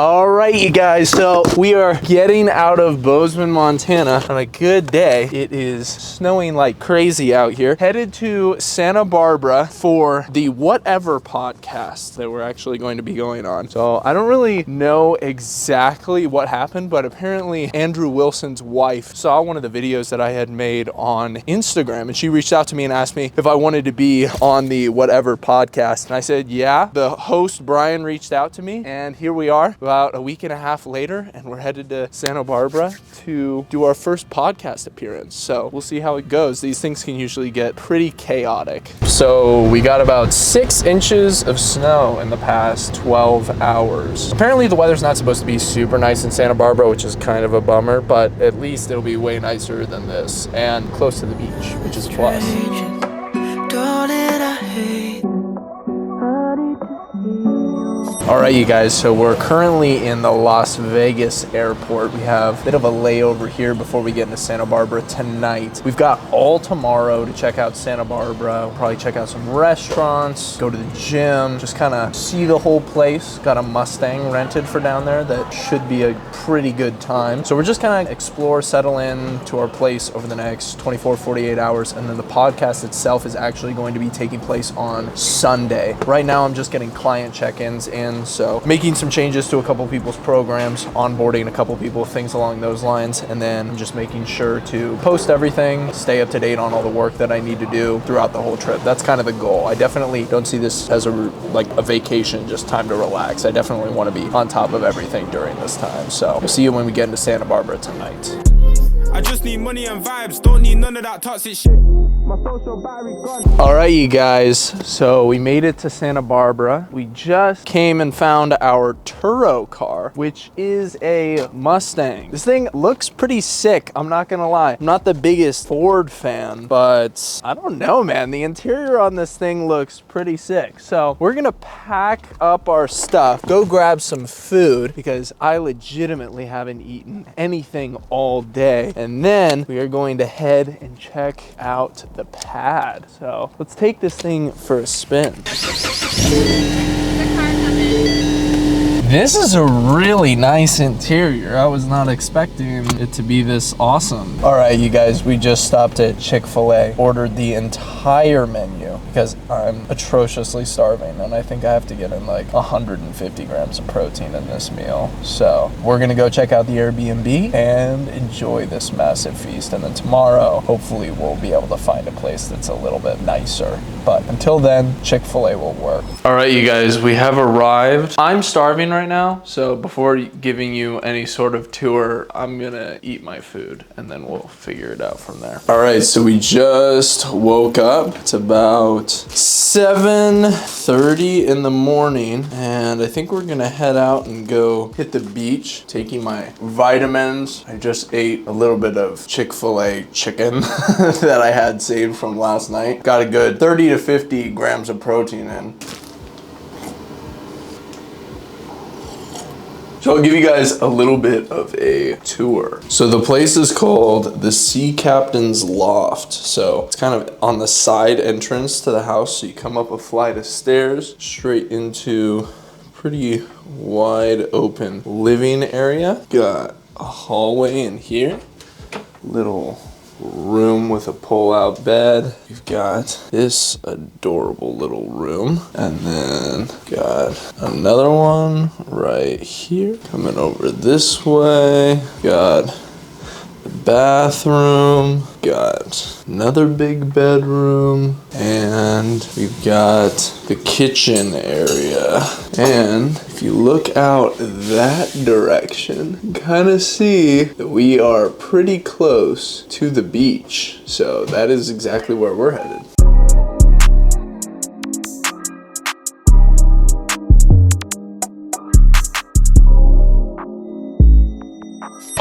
All right, you guys, so we are getting out of Bozeman, Montana on a good day. It is snowing like crazy out here. Headed to Santa Barbara for the Whatever podcast that we're actually going to be going on. So I don't really know exactly what happened, but apparently Andrew Wilson's wife saw one of the videos that I had made on Instagram, and she reached out to me and asked me if I wanted to be on the Whatever podcast. And I said, yeah. The host, Brian, reached out to me, and here we are about a week and a half later, and we're headed to Santa Barbara to do our first podcast appearance. So we'll see how it goes. These things can usually get pretty chaotic. So we got about 6 inches of snow in the past 12 hours. Apparently the weather's not supposed to be super nice in Santa Barbara, which is kind of a bummer, but at least it'll be way nicer than this and close to the beach, which is a plus. All right, you guys, so we're currently in the Las Vegas airport. We have a bit of a layover here before we get into Santa Barbara tonight. We've got all tomorrow to check out Santa Barbara. We'll probably check out some restaurants, go to the gym, just kind of see the whole place. Got a Mustang rented for down there that should be a pretty good time. So we're just kind of explore, settle in to our place over the next 24, 48 hours. And then the podcast itself is actually going to be taking place on Sunday. Right now, I'm just getting client check-ins in. So making some changes to a couple people's programs, onboarding a couple people, things along those lines, and then just making sure to post everything, stay up to date on all the work that I need to do throughout the whole trip. That's kind of the goal. I definitely don't see this as a vacation, just time to relax. I definitely want to be on top of everything during this time. So we'll see you when we get into Santa Barbara tonight. I just need money and vibes, don't need none of that toxic shit. My social battery gone. All right, you guys, so we made it to Santa Barbara. We just came and found our Turo car, which is a Mustang. This thing looks pretty sick, I'm not gonna lie. I'm not the biggest Ford fan, but I don't know, man. The interior on this thing looks pretty sick. So we're gonna pack up our stuff, go grab some food, because I legitimately haven't eaten anything all day. And then we are going to head and check out the pad. So let's take this thing for a spin. This is a really nice interior. I was not expecting it to be this awesome. All right, you guys, we just stopped at Chick-fil-A, ordered the entire menu because I'm atrociously starving and I think I have to get in like 150 grams of protein in this meal. So we're gonna go check out the Airbnb and enjoy this massive feast. And then tomorrow, hopefully we'll be able to find a place that's a little bit nicer. But until then, Chick-fil-A will work. All right, you guys, we have arrived. I'm starving right now, so before giving you any sort of tour, I'm gonna eat my food and then we'll figure it out from there. All right, so we just woke up. It's about 7:30 in the morning, and I think we're gonna head out and go hit the beach, taking my vitamins. I just ate a little bit of Chick-fil-A chicken that I had saved from last night. Got a good 30 to 50 grams of protein in. So I'll give you guys a little bit of a tour. So the place is called the Sea Captain's Loft. So it's kind of on the side entrance to the house. So you come up a flight of stairs straight into pretty wide open living area. Got a hallway in here, little room with a pull-out bed. You've got this adorable little room, and then got another one right here. Coming over this way, got the bathroom, got another big bedroom, and we've got the kitchen area. And if you look out that direction, you kind of see that we are pretty close to the beach. So that is exactly where we're headed.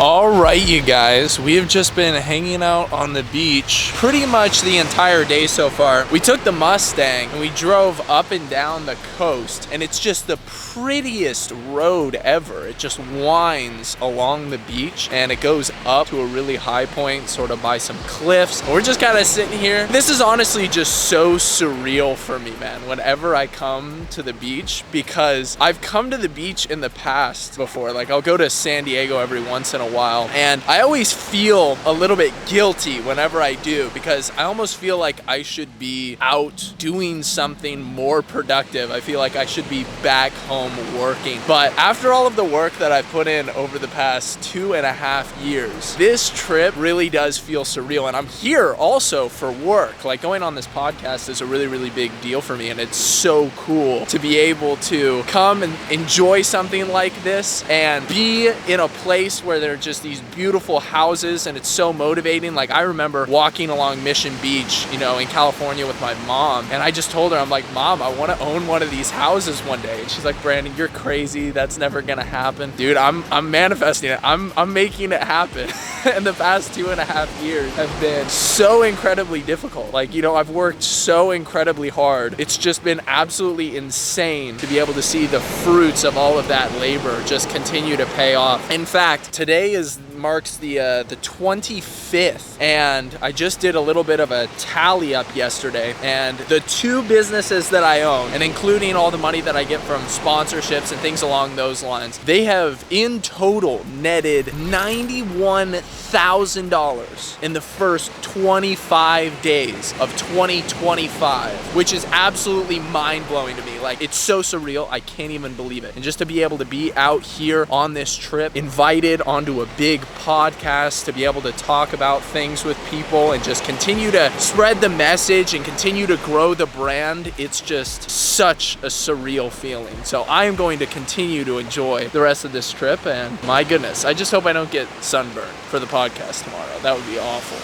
All right, you guys, we have just been hanging out on the beach pretty much the entire day so far. We took the Mustang and we drove up and down the coast, and it's just the prettiest road ever. It just winds along the beach and it goes up to a really high point, sort of by some cliffs. We're just kind of sitting here. This is honestly just so surreal for me, man, whenever I come to the beach, because I've come to the beach in the past before. Like, I'll go to San Diego every once in a while, and I always feel a little bit guilty whenever I do, because I almost feel like I should be out doing something more productive. I feel like I should be back home working. But after all of the work that I've put in over the past 2.5 years, this trip really does feel surreal. And I'm here also for work. Like, going on this podcast is a really, really big deal for me, and it's so cool to be able to come and enjoy something like this and be in a place where there are just these beautiful houses, and it's so motivating. Like, I remember walking along Mission Beach, you know, in California with my mom, and I just told her, I'm like, Mom, I want to own one of these houses one day. And she's like, Brandon, you're crazy. That's never gonna happen. Dude, I'm manifesting it. I'm making it happen. And the past 2.5 years have been so incredibly difficult. Like, you know, I've worked so incredibly hard. It's just been absolutely insane to be able to see the fruits of all of that labor just continue to pay off. In fact, today marks the 25th, and I just did a little bit of a tally up yesterday, and the 2 businesses that I own, and including all the money that I get from sponsorships and things along those lines, they have in total netted $91,000 in the first 25 days of 2025, which is absolutely mind-blowing to me. Like, it's so surreal, I can't even believe it. And just to be able to be out here on this trip, invited onto a big podcast, to be able to talk about things with people and just continue to spread the message and continue to grow the brand, it's just such a surreal feeling. So I am going to continue to enjoy the rest of this trip, and my goodness, I just hope I don't get sunburned for the podcast tomorrow. That would be awful.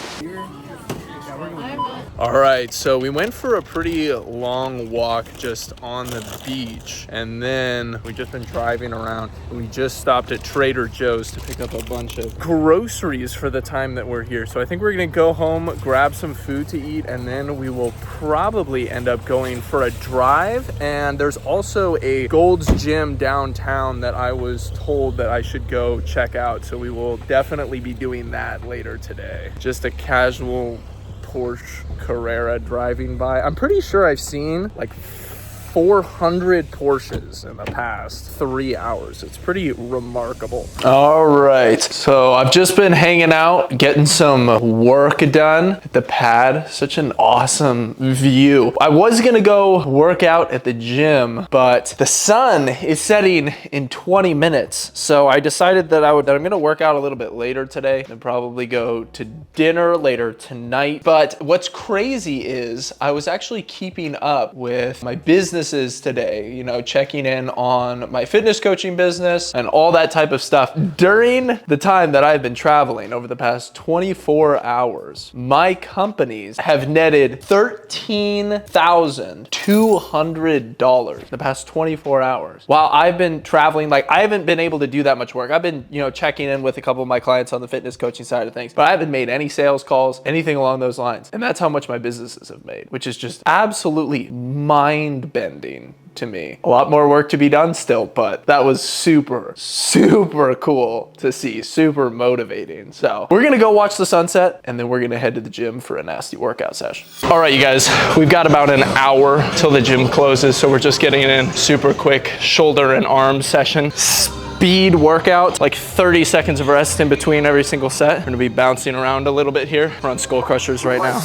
All right, so we went for a pretty long walk just on the beach, and then we've just been driving around. We just stopped at Trader Joe's to pick up a bunch of groceries for the time that we're here. So I think we're gonna go home, grab some food to eat, and then we will probably end up going for a drive. And there's also a Gold's Gym downtown that I was told that I should go check out. So we will definitely be doing that later today. Just a casual Porsche Carrera driving by. I'm pretty sure I've seen like 400 Porsches in the past 3 hours. It's pretty remarkable. All right, so I've just been hanging out, getting some work done at the pad. Such an awesome view. I was gonna go work out at the gym, but the sun is setting in 20 minutes. So I decided that I'm gonna work out a little bit later today and probably go to dinner later tonight. But what's crazy is I was actually keeping up with my businesses today, you know, checking in on my fitness coaching business and all that type of stuff. During the time that I've been traveling over the past 24 hours, my companies have netted $13,200 the past 24 hours. While I've been traveling, like, I haven't been able to do that much work. I've been, you know, checking in with a couple of my clients on the fitness coaching side of things, but I haven't made any sales calls, anything along those lines. And that's how much my businesses have made, which is just absolutely mind-bending to me. A lot more work to be done still, but that was super, super cool to see, super motivating. So we're gonna go watch the sunset, and then we're gonna head to the gym for a nasty workout session. All right, you guys, we've got about an hour till the gym closes, so we're just getting in super quick shoulder and arm session. Speed workout, like 30 seconds of rest in between every single set. We're gonna be bouncing around a little bit here. We're on Skull Crushers right now.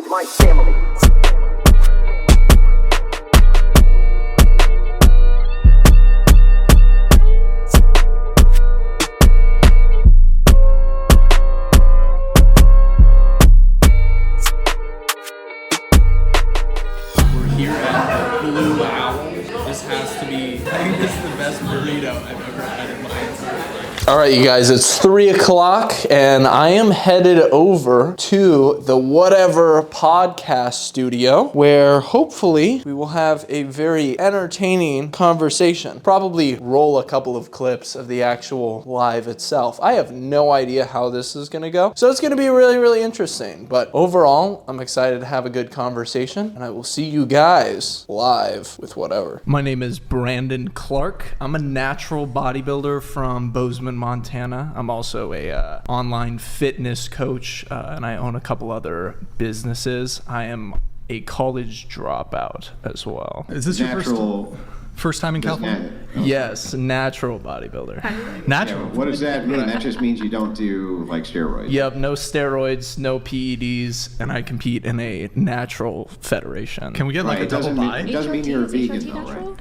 with my family. We're here at the Blue Owl. This has to be, I think this is the best burrito I've ever had in my entire life. All right, you guys, it's 3 o'clock and I am headed over to the Whatever podcast studio where hopefully we will have a very entertaining conversation. Probably roll a couple of clips of the actual live itself. I have no idea how this is gonna go. So it's gonna be really, really interesting. But overall, I'm excited to have a good conversation and I will see you guys live with Whatever. My name is Brandon Clark. I'm a natural bodybuilder from Bozeman, Montana. I'm also a online fitness coach and I own a couple other businesses. I am a college dropout as well. Is this your first time in California? Yes, natural bodybuilder. Natural? Yeah, what does that mean? That just means you don't do like steroids. Yep, no steroids, no PEDs, and I compete in a natural federation. Can we get like a double buy? It doesn't mean you're a vegan though, right?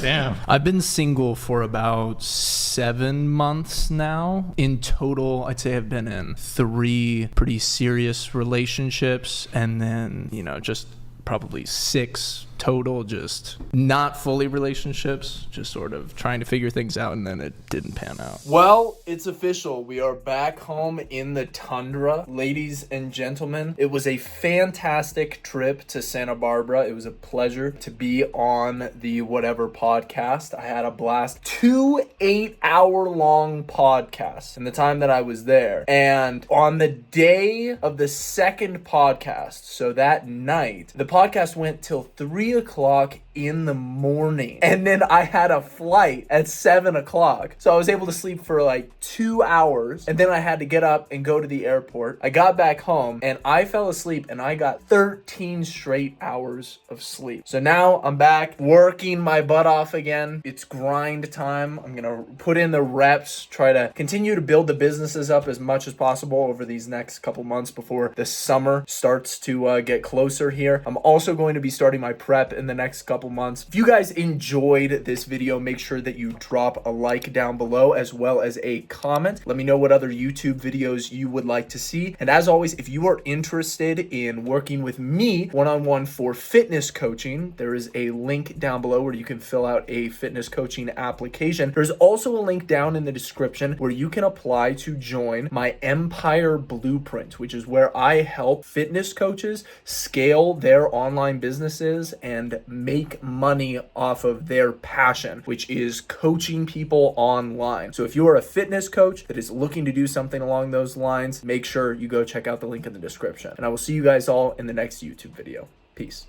Damn. I've been single for about 7 months now. In total, I'd say I've been in 3 pretty serious relationships and then, just probably 6 total, just not fully relationships, just sort of trying to figure things out, and then it didn't pan out. Well, it's official. We are back home in the tundra. Ladies and gentlemen, it was a fantastic trip to Santa Barbara. It was a pleasure to be on the Whatever podcast. I had a blast. 2 8-hour-long podcasts in the time that I was there. And on the day of the second podcast, so that night, the podcast went till 3 o'clock in the morning. And then I had a flight at 7 o'clock. So I was able to sleep for like 2 hours. And then I had to get up and go to the airport. I got back home and I fell asleep and I got 13 straight hours of sleep. So now I'm back working my butt off again. It's grind time. I'm going to put in the reps, try to continue to build the businesses up as much as possible over these next couple months before the summer starts to get closer here. I'm also going to be starting my prep in the next couple months. If you guys enjoyed this video, make sure that you drop a like down below as well as a comment. Let me know what other YouTube videos you would like to see. And as always, if you are interested in working with me one-on-one for fitness coaching, there is a link down below where you can fill out a fitness coaching application. There's also a link down in the description where you can apply to join my Empire Blueprint, which is where I help fitness coaches scale their online businesses and make money off of their passion, which is coaching people online. So if you are a fitness coach that is looking to do something along those lines, make sure you go check out the link in the description. And I will see you guys all in the next YouTube video. Peace.